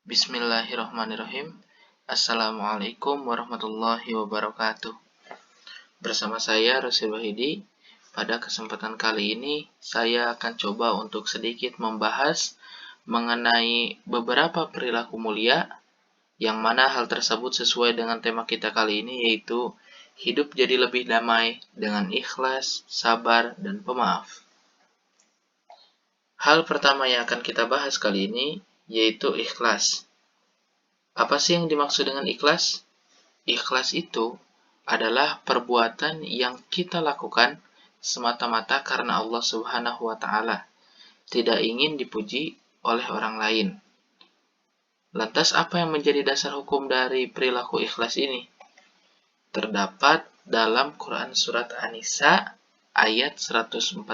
Bismillahirrahmanirrahim. Assalamualaikum warahmatullahi wabarakatuh. Bersama saya Rosil Wahidi. Pada kesempatan kali ini saya akan coba untuk sedikit membahas mengenai beberapa perilaku mulia, yang mana hal tersebut sesuai dengan tema kita kali ini, yaitu hidup jadi lebih damai dengan ikhlas, sabar, dan pemaaf. Hal pertama yang akan kita bahas kali ini yaitu ikhlas. Apa sih yang dimaksud dengan ikhlas? Ikhlas itu adalah perbuatan yang kita lakukan semata-mata karena Allah Subhanahu wa Ta'ala, tidak ingin dipuji oleh orang lain. Lantas, apa yang menjadi dasar hukum dari perilaku ikhlas ini? Terdapat dalam Quran Surat An-Nisa ayat 146,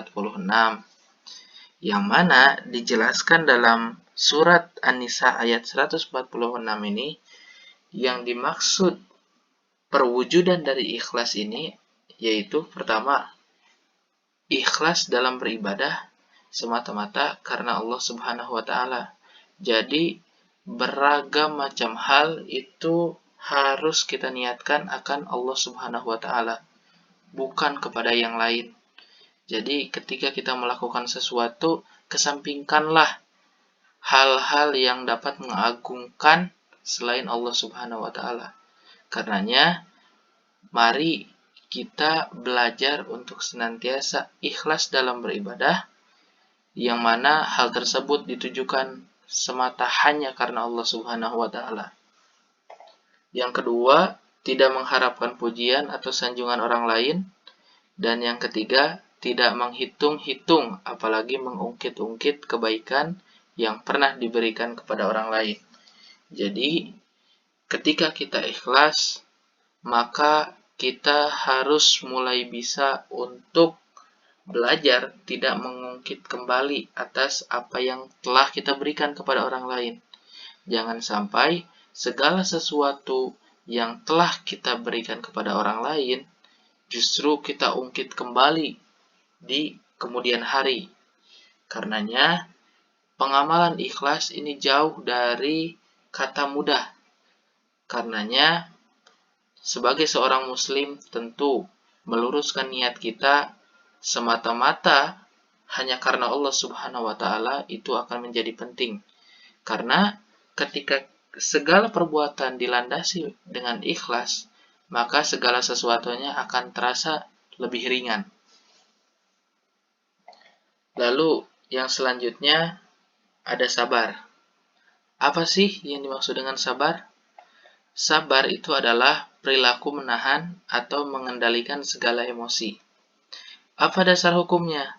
yang mana dijelaskan dalam Surat An-Nisa ayat 146 ini, yang dimaksud perwujudan dari ikhlas ini yaitu pertama, ikhlas dalam beribadah semata-mata karena Allah Subhanahu wa Ta'ala. Jadi beragam macam hal itu harus kita niatkan akan Allah Subhanahu wa Ta'ala, bukan kepada yang lain. Jadi ketika kita melakukan sesuatu, kesampingkanlah hal-hal yang dapat mengagungkan selain Allah Subhanahu wa Ta'ala. Karenanya, mari kita belajar untuk senantiasa ikhlas dalam beribadah, yang mana hal tersebut ditujukan semata hanya karena Allah Subhanahu wa Ta'ala. Yang kedua, tidak mengharapkan pujian atau sanjungan orang lain. Dan yang ketiga, tidak menghitung-hitung apalagi mengungkit-ungkit kebaikan yang pernah diberikan kepada orang lain. Jadi, ketika kita ikhlas, maka kita harus mulai bisa untuk belajar tidak mengungkit kembali atas apa yang telah kita berikan kepada orang lain. Jangan sampai segala sesuatu yang telah kita berikan kepada orang lain justru kita ungkit kembali di kemudian hari. Karenanya, pengamalan ikhlas ini jauh dari kata mudah. Karenanya, sebagai seorang muslim tentu meluruskan niat kita semata-mata hanya karena Allah Subhanahu wa Ta'ala itu akan menjadi penting. Karena ketika segala perbuatan dilandasi dengan ikhlas, maka segala sesuatunya akan terasa lebih ringan. Lalu yang selanjutnya ada sabar. Apa sih yang dimaksud dengan sabar? Sabar itu adalah perilaku menahan atau mengendalikan segala emosi. Apa dasar hukumnya?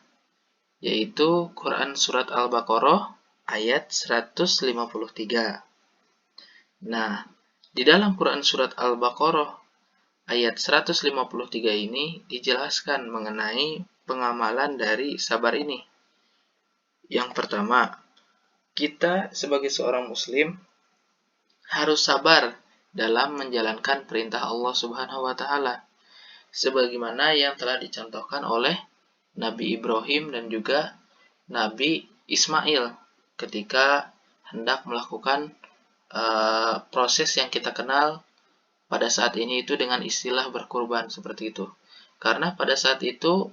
Yaitu Quran Surat Al-Baqarah ayat 153. Nah, di dalam Quran Surat Al-Baqarah ayat 153 ini dijelaskan mengenai pengamalan dari sabar ini. Yang pertama, kita sebagai seorang muslim harus sabar dalam menjalankan perintah Allah Subhanahu wa Ta'ala, sebagaimana yang telah dicontohkan oleh Nabi Ibrahim dan juga Nabi Ismail ketika hendak melakukan proses yang kita kenal pada saat ini itu dengan istilah berkurban seperti itu. Karena pada saat itu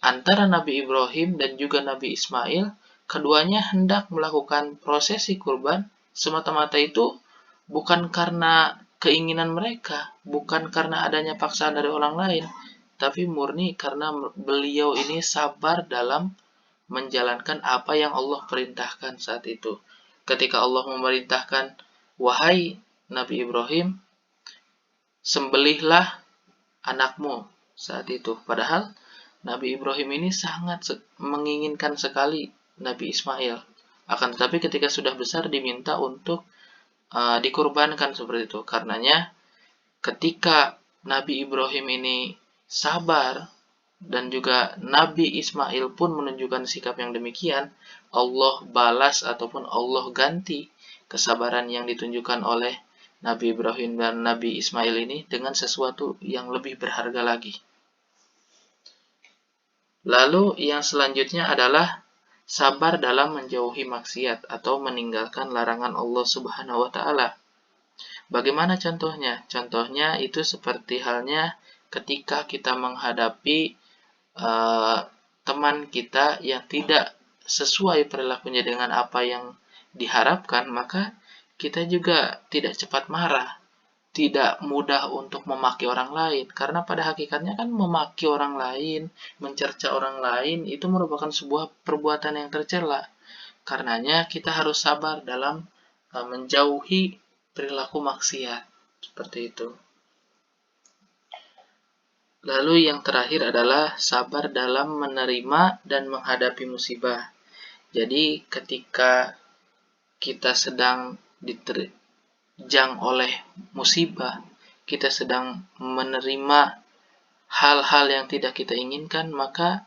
antara Nabi Ibrahim dan juga Nabi Ismail, keduanya hendak melakukan prosesi kurban semata-mata itu bukan karena keinginan mereka, bukan karena adanya paksaan dari orang lain, tapi murni karena beliau ini sabar dalam menjalankan apa yang Allah perintahkan saat itu. Ketika Allah memerintahkan, wahai Nabi Ibrahim, sembelihlah anakmu saat itu. Padahal Nabi Ibrahim ini sangat menginginkan sekali Nabi Ismail. Akan tetapi ketika sudah besar diminta untuk dikurbankan seperti itu. Karenanya ketika Nabi Ibrahim ini sabar dan juga Nabi Ismail pun menunjukkan sikap yang demikian, Allah balas ataupun Allah ganti kesabaran yang ditunjukkan oleh Nabi Ibrahim dan Nabi Ismail ini dengan sesuatu yang lebih berharga lagi. Lalu yang selanjutnya adalah sabar dalam menjauhi maksiat atau meninggalkan larangan Allah Subhanahu wa taala. Bagaimana contohnya? Contohnya itu seperti halnya ketika kita menghadapi teman kita yang tidak sesuai perilakunya dengan apa yang diharapkan, maka kita juga tidak cepat marah, tidak mudah untuk memaki orang lain, karena pada hakikatnya kan memaki orang lain, mencerca orang lain itu merupakan sebuah perbuatan yang tercela. Karenanya kita harus sabar dalam menjauhi perilaku maksiat seperti itu. Lalu yang terakhir adalah sabar dalam menerima dan menghadapi musibah. Jadi ketika kita sedang diterjang oleh musibah, kita sedang menerima hal-hal yang tidak kita inginkan, maka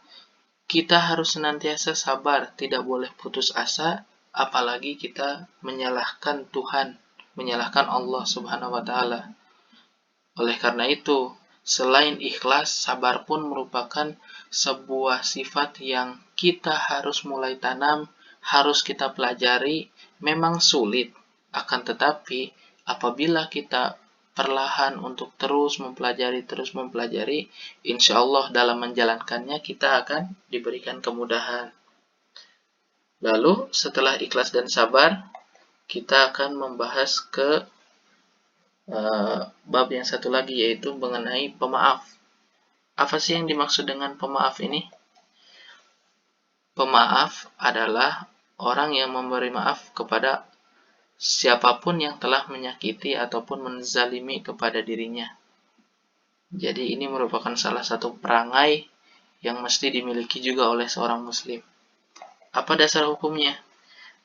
kita harus senantiasa sabar, tidak boleh putus asa, apalagi kita menyalahkan Tuhan, menyalahkan Allah Subhanahu wa taala. Oleh karena itu, selain ikhlas, sabar pun merupakan sebuah sifat yang kita harus mulai tanam, harus kita pelajari. Memang sulit, akan tetapi apabila kita perlahan untuk terus mempelajari, insya Allah dalam menjalankannya kita akan diberikan kemudahan. Lalu setelah ikhlas dan sabar, kita akan membahas ke bab yang satu lagi, yaitu mengenai pemaaf. Apa sih yang dimaksud dengan pemaaf ini? Pemaaf adalah orang yang memberi maaf kepada siapapun yang telah menyakiti ataupun menzalimi kepada dirinya. Jadi ini merupakan salah satu perangai yang mesti dimiliki juga oleh seorang muslim. Apa dasar hukumnya?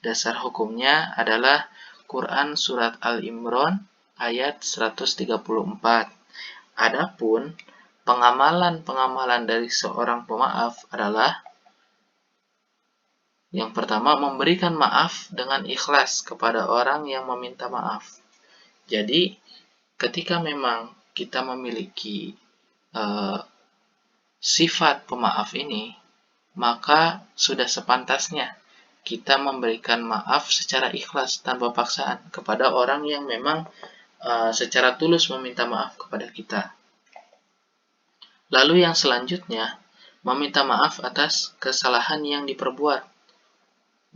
Dasar hukumnya adalah Quran Surat Al-Imran ayat 134. Adapun pengamalan-pengamalan dari seorang pemaaf adalah yang pertama, memberikan maaf dengan ikhlas kepada orang yang meminta maaf. Jadi, ketika memang kita memiliki sifat pemaaf ini, maka sudah sepantasnya kita memberikan maaf secara ikhlas tanpa paksaan kepada orang yang memang secara tulus meminta maaf kepada kita. Lalu yang selanjutnya, meminta maaf atas kesalahan yang diperbuat.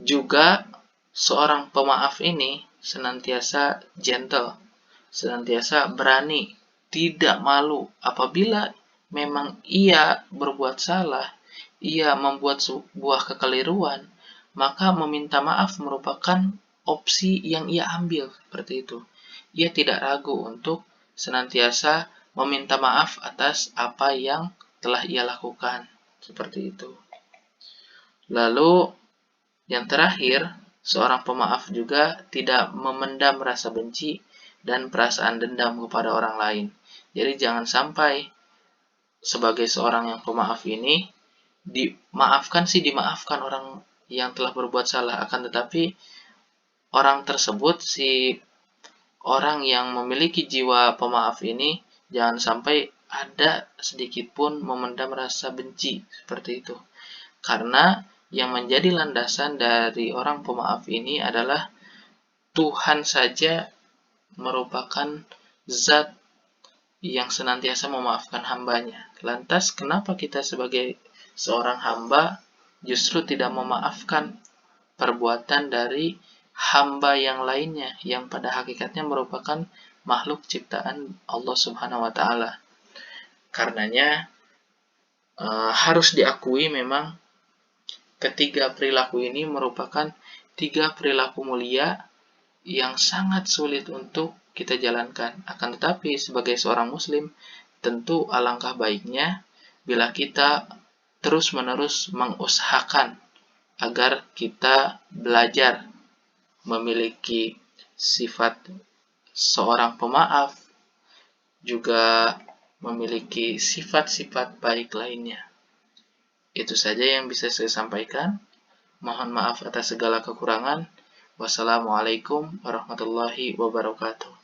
Juga seorang pemaaf ini senantiasa gentle, senantiasa berani, tidak malu apabila memang ia berbuat salah, ia membuat sebuah kekeliruan, maka meminta maaf merupakan opsi yang ia ambil seperti itu. Ia tidak ragu untuk senantiasa meminta maaf atas apa yang telah ia lakukan, seperti itu. Lalu yang terakhir, seorang pemaaf juga tidak memendam rasa benci dan perasaan dendam kepada orang lain. Jadi jangan sampai sebagai seorang yang pemaaf ini dimaafkan orang yang telah berbuat salah, akan tetapi orang tersebut, si orang yang memiliki jiwa pemaaf ini, jangan sampai ada sedikit pun memendam rasa benci seperti itu. Karena yang menjadi landasan dari orang pemaaf ini adalah Tuhan saja merupakan zat yang senantiasa memaafkan hambanya. Lantas kenapa kita sebagai seorang hamba justru tidak memaafkan perbuatan dari hamba yang lainnya yang pada hakikatnya merupakan makhluk ciptaan Allah Subhanahu wa taala. Karenanya harus diakui memang ketiga perilaku ini merupakan tiga perilaku mulia yang sangat sulit untuk kita jalankan. Akan tetapi sebagai seorang muslim, tentu alangkah baiknya bila kita terus-menerus mengusahakan agar kita belajar memiliki sifat seorang pemaaf, juga memiliki sifat-sifat baik lainnya. Itu saja yang bisa saya sampaikan. Mohon maaf atas segala kekurangan. Wassalamualaikum warahmatullahi wabarakatuh.